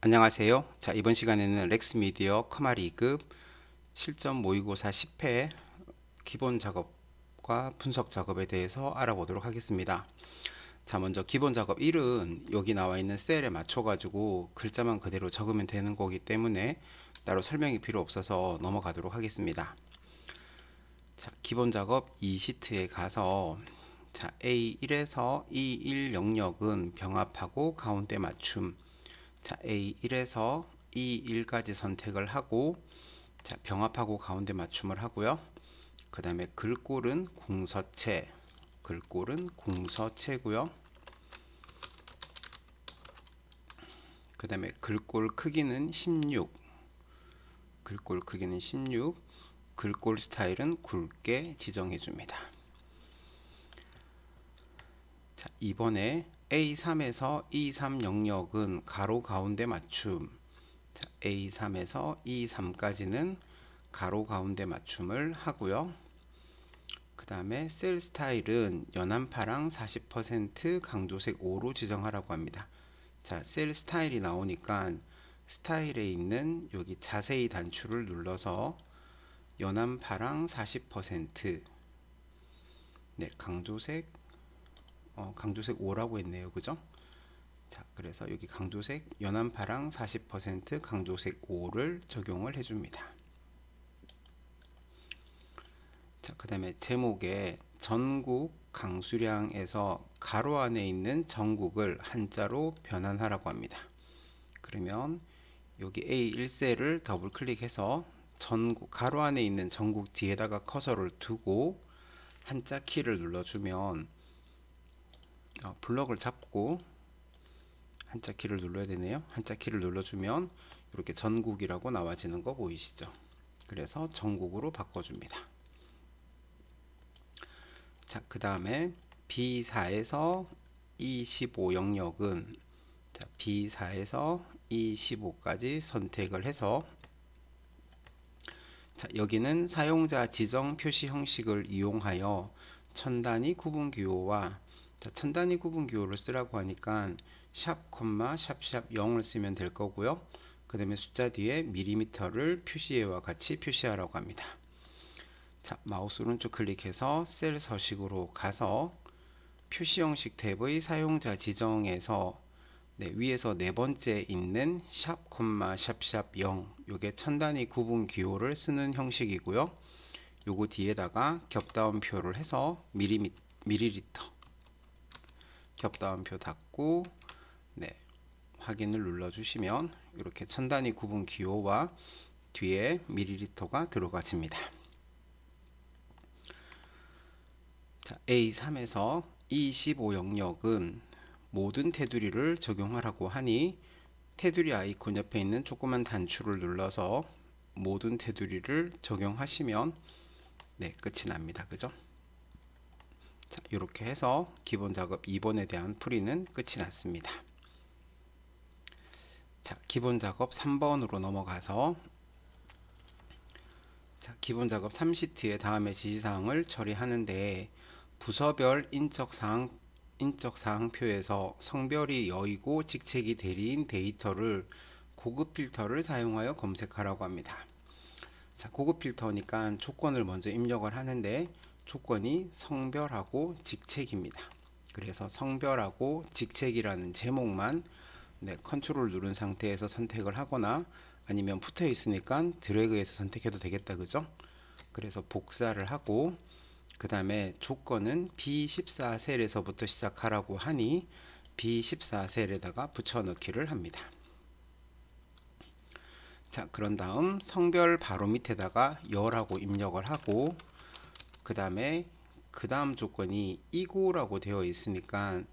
안녕하세요. 자, 이번 시간에는 렉스미디어 커마 2급 실전 모의고사 10회 기본 작업과 분석 작업에 대해서 알아보도록 하겠습니다. 자, 먼저 기본 작업 1은 여기 나와 있는 셀에 맞춰 가지고 글자만 그대로 적으면 되는 거기 때문에 따로 설명이 필요 없어서 넘어가도록 하겠습니다. 자, 기본 작업 2시트에 가서 자, A1에서 E1 영역은 병합하고 가운데 맞춤. 자, A1에서 E1까지 선택을 하고 자, 병합하고 가운데 맞춤을 하고요. 그 다음에 글꼴은 궁서체고요. 그 다음에 글꼴 크기는 16, 글꼴 스타일은 굵게 지정해 줍니다. 자, 이번에 A3에서 E3 영역은 가로 가운데 맞춤. 자, A3에서 E3까지는 가로 가운데 맞춤을 하고요. 그 다음에 셀 스타일은 연한 파랑 40% 강조색 5로 지정하라고 합니다. 자, 셀 스타일이 나오니까 스타일에 있는 여기 자세히 단추를 눌러서 연한파랑 40% 네, 강조색 5라고 했네요. 그죠? 자, 그래서 여기 강조색 연한파랑 40% 강조색 5를 적용을 해줍니다. 자, 그 다음에 제목에 전국 강수량에서 가로 안에 있는 전국을 한자로 변환하라고 합니다. 그러면 여기 A1셀을 더블 클릭해서 전국 가로 안에 있는 전국 뒤에다가 커서를 두고 한자 키를 눌러주면 블럭을 잡고 한자 키를 눌러야 되네요. 한자 키를 눌러주면 이렇게 전국이라고 나와지는 거 보이시죠? 그래서 전국으로 바꿔줍니다. 자, 그 다음에 B4에서 E15 영역은 자, B4에서 E15까지 선택을 해서 자, 여기는 사용자 지정 표시 형식을 이용하여 천 단위 구분 기호와 자, 천 단위 구분 기호를 쓰라고 하니까 샵, 샵 0을 쓰면 될 거고요. 그 다음에 숫자 뒤에 밀리미터를 표시해와 같이 표시하라고 합니다. 자, 마우스 오른쪽 클릭해서 셀 서식으로 가서 표시 형식 탭의 사용자 지정에서 네, 위에서 네 번째 있는 샵, 샵 0 요게 천 단위 구분 기호를 쓰는 형식이고요. 요거 뒤에다가 겹다운표를 해서 밀리리터 겹다운표 닫고 네, 확인을 눌러주시면 이렇게 천 단위 구분 기호와 뒤에 밀리리터가 들어가집니다. 자, A3에서 E15 영역은 모든 테두리를 적용하라고 하니 테두리 아이콘 옆에 있는 조그만 단추를 눌러서 모든 테두리를 적용하시면 네, 끝이 납니다. 그죠? 자, 이렇게 해서 기본 작업 2번에 대한 풀이는 끝이 났습니다. 자, 기본 작업 3번으로 넘어가서 자, 기본 작업 3시트의 다음에 지시사항을 처리하는데 부서별 인적사항표에서 성별이 여이고 직책이 대리인 데이터를 고급 필터를 사용하여 검색하라고 합니다. 자, 고급 필터니까 조건을 먼저 입력을 하는데 조건이 성별하고 직책입니다. 그래서 성별하고 직책이라는 제목만 네, 컨트롤 누른 상태에서 선택을 하거나 아니면 붙어 있으니까 드래그해서 선택해도 되겠다. 그죠? 그래서 복사를 하고 그 다음에 조건은 B14셀에서부터 시작하라고 하니 B14셀에다가 붙여넣기를 합니다. 자, 그런 다음 성별 바로 밑에다가 여라고 입력을 하고 그 다음에 그 다음 조건이 이고라고 되어 있으니까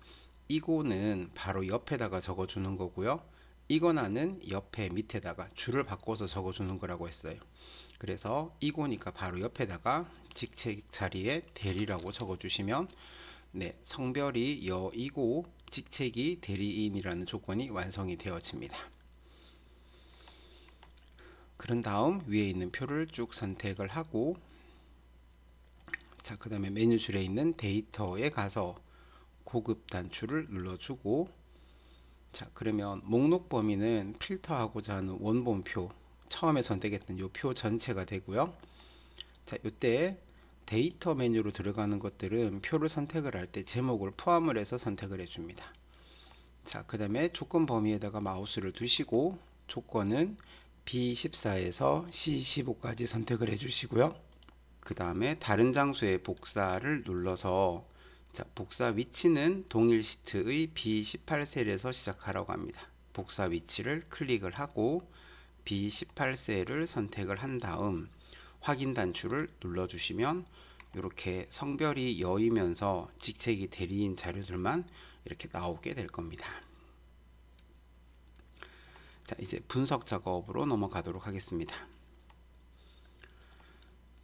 이고는 바로 옆에다가 적어주는 거고요. 이거나는 옆에 밑에다가 줄을 바꿔서 적어주는 거라고 했어요. 그래서 이고니까 바로 옆에다가 직책 자리에 대리라고 적어주시면 네, 성별이 여이고 직책이 대리인이라는 조건이 완성이 되어집니다. 그런 다음 위에 있는 표를 쭉 선택을 하고 자, 그 다음에 메뉴줄에 있는 데이터에 가서 고급 단추를 눌러주고 자, 그러면 목록 범위는 필터하고자 하는 원본표, 처음에 선택했던 이 표 전체가 되고요. 자, 이때 데이터 메뉴로 들어가는 것들은 표를 선택을 할 때 제목을 포함을 해서 선택을 해줍니다. 자, 그 다음에 조건 범위에다가 마우스를 두시고 조건은 B14에서 C15까지 선택을 해주시고요. 그 다음에 다른 장소의 복사를 눌러서, 자, 복사 위치는 동일 시트의 B18셀에서 시작하라고 합니다. 복사 위치를 클릭을 하고 B18셀을 선택을 한 다음 확인 단추를 눌러주시면 이렇게 성별이 여이면서 직책이 대리인 자료들만 이렇게 나오게 될 겁니다. 자, 이제 분석 작업으로 넘어가도록 하겠습니다.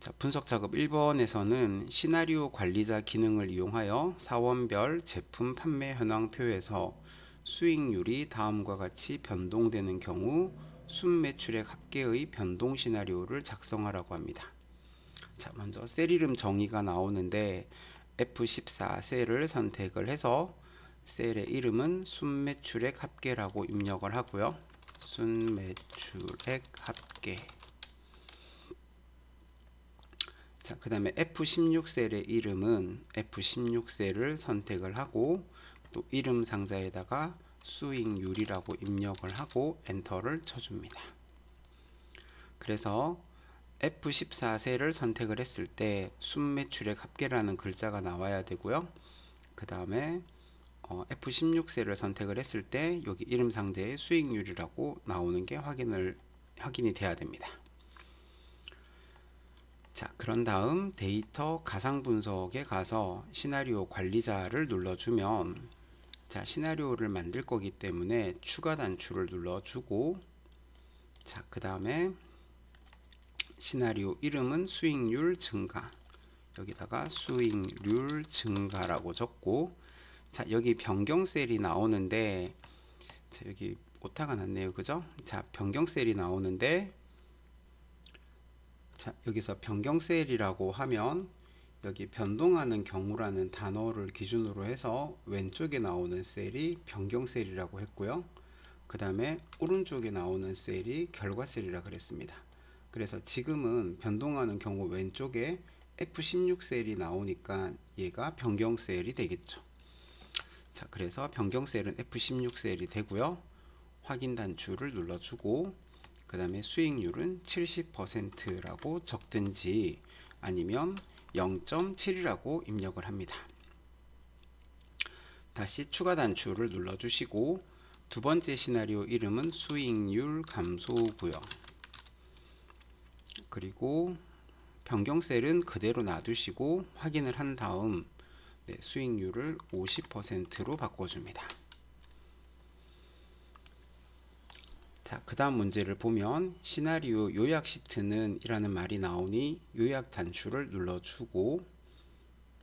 자, 분석 작업 1번에서는 시나리오 관리자 기능을 이용하여 사원별 제품 판매 현황표에서 수익률이 다음과 같이 변동되는 경우 순매출액 합계의 변동 시나리오를 작성하라고 합니다. 자, 먼저 셀 이름 정의가 나오는데 F14 셀을 선택을 해서 셀의 이름은 순매출액 합계라고 입력을 하고요. 순매출액 합계. 자, 그 다음에 F16 셀의 이름은 F16 셀을 선택을 하고 또 이름 상자에다가 수익률이라고 입력을 하고 엔터를 쳐줍니다. 그래서 F14 셀을 선택을 했을 때 순매출액 합계라는 글자가 나와야 되고요. 그 다음에 F16 셀을 선택을 했을 때 여기 이름 상자에 수익률이라고 나오는 게 확인이 돼야 됩니다. 자, 그런 다음 데이터 가상 분석에 가서 시나리오 관리자를 눌러주면, 자, 시나리오를 만들 거기 때문에 추가 단추를 눌러주고, 자, 그 다음에 시나리오 이름은 수익률 증가, 여기다가 수익률 증가라고 적고, 자, 여기 변경 셀이 나오는데, 자, 여기 오타가 났네요, 그죠? 자, 변경 셀이 나오는데, 자, 여기서 변경 셀이라고 하면 여기 변동하는 경우라는 단어를 기준으로 해서 왼쪽에 나오는 셀이 변경 셀이라고 했고요. 그 다음에 오른쪽에 나오는 셀이 결과 셀이라 그랬습니다. 그래서 지금은 변동하는 경우 왼쪽에 F16 셀이 나오니까 얘가 변경 셀이 되겠죠. 자, 그래서 변경 셀은 F16 셀이 되고요. 확인 단추를 눌러주고 그 다음에 수익률은 70%라고 적든지 아니면 0.7이라고 입력을 합니다. 다시 추가 단추를 눌러주시고 두 번째 시나리오 이름은 수익률 감소고요. 그리고 변경 셀은 그대로 놔두시고 확인을 한 다음 수익률을 50%로 바꿔줍니다. 자, 그 다음 문제를 보면 시나리오 요약 시트는 이라는 말이 나오니 요약 단추를 눌러주고,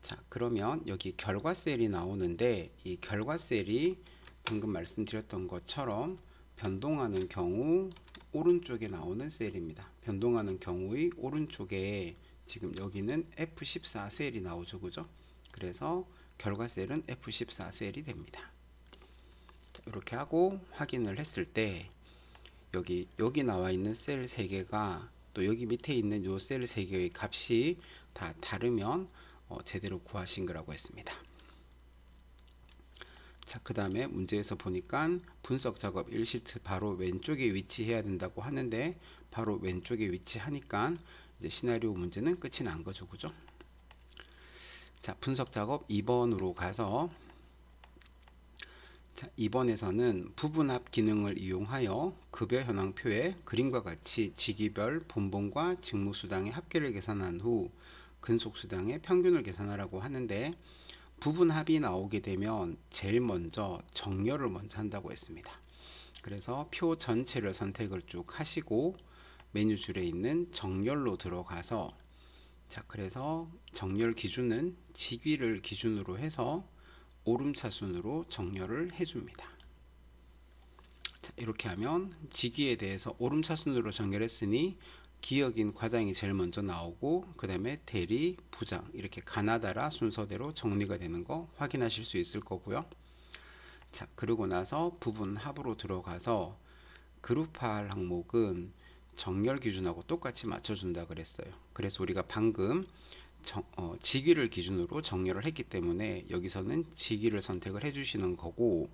자, 그러면 여기 결과 셀이 나오는데 이 결과 셀이 방금 말씀드렸던 것처럼 변동하는 경우 오른쪽에 나오는 셀입니다. 변동하는 경우의 오른쪽에 지금 여기는 F14 셀이 나오죠, 그죠? 그래서 결과 셀은 F14 셀이 됩니다. 자, 이렇게 하고 확인을 했을 때 여기 나와 있는 셀 3개가 또 여기 밑에 있는 요 셀 3개의 값이 다 다르면 제대로 구하신 거라고 했습니다. 자, 그 다음에 문제에서 보니까 분석 작업 1시트 바로 왼쪽에 위치해야 된다고 하는데 바로 왼쪽에 위치하니까 이제 시나리오 문제는 끝이 난 거죠, 그죠? 자, 분석 작업 2번으로 가서, 자, 2번에서는 부분합 기능을 이용하여 급여 현황표에 그림과 같이 직위별 본봉과 직무수당의 합계를 계산한 후 근속수당의 평균을 계산하라고 하는데 부분합이 나오게 되면 제일 먼저 정렬을 먼저 한다고 했습니다. 그래서 표 전체를 선택을 쭉 하시고 메뉴줄에 있는 정렬로 들어가서, 자, 그래서 정렬 기준은 직위를 기준으로 해서 오름차순으로 정렬을 해줍니다. 자, 이렇게 하면 직위에 대해서 오름차순으로 정렬했으니 기역인 과장이 제일 먼저 나오고 그 다음에 대리, 부장 이렇게 가나다라 순서대로 정리가 되는 거 확인하실 수 있을 거고요. 자, 그러고 나서 부분 합으로 들어가서 그룹화할 항목은 정렬 기준하고 똑같이 맞춰준다 그랬어요. 그래서 우리가 방금 직위를 기준으로 정렬을 했기 때문에 여기서는 직위를 선택을 해주시는 거고,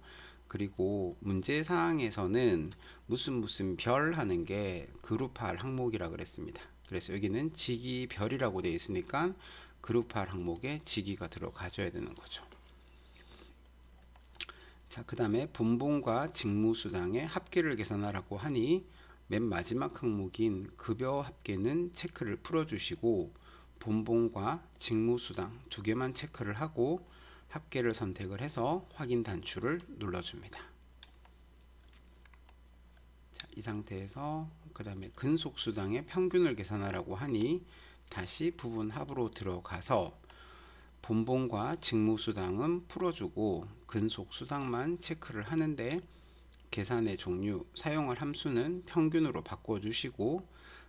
그리고 문제사항에서는 무슨 별 하는 게 그룹화할 항목이라 그랬습니다. 그래서 여기는 직위 별이라고 되어 있으니까 그룹화할 항목에 직위가 들어가줘야 되는 거죠. 자, 그 다음에 본봉과 직무수당의 합계를 계산하라고 하니 맨 마지막 항목인 급여 합계는 체크를 풀어주시고 본봉과 직무수당 두 개만 체크를 하고 합계를 선택을 해서 확인 단추를 눌러줍니다. 자, 이 상태에서 그 다음에 근속수당의 평균을 계산하라고 하니 다시 부분 합으로 들어가서 본봉과 직무수당은 풀어주고 근속수당만 체크를 하는데 계산의 종류, 사용할 함수는 평균으로 바꿔주시고,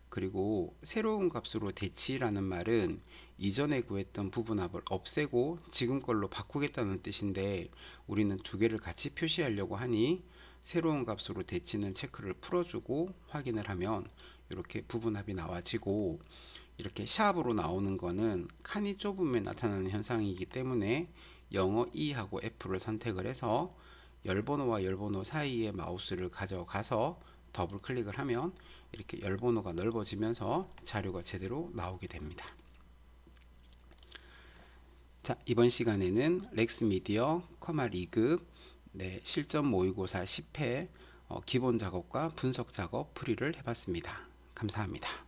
그리고 새로운 값으로 대치라는 말은 이전에 구했던 부분합을 없애고 지금 걸로 바꾸겠다는 뜻인데 우리는 두 개를 같이 표시하려고 하니 새로운 값으로 대치는 체크를 풀어주고 확인을 하면 이렇게 부분합이 나와지고, 이렇게 샵으로 나오는 거는 칸이 좁으면 나타나는 현상이기 때문에 영어 E하고 F를 선택을 해서 열번호와 열번호 사이에 마우스를 가져가서 더블 클릭을 하면 이렇게 열번호가 넓어지면서 자료가 제대로 나오게 됩니다. 자, 이번 시간에는 렉스미디어 커마 2급 실전 모의고사 10회 기본 작업과 분석 작업 풀이를 해봤습니다. 감사합니다.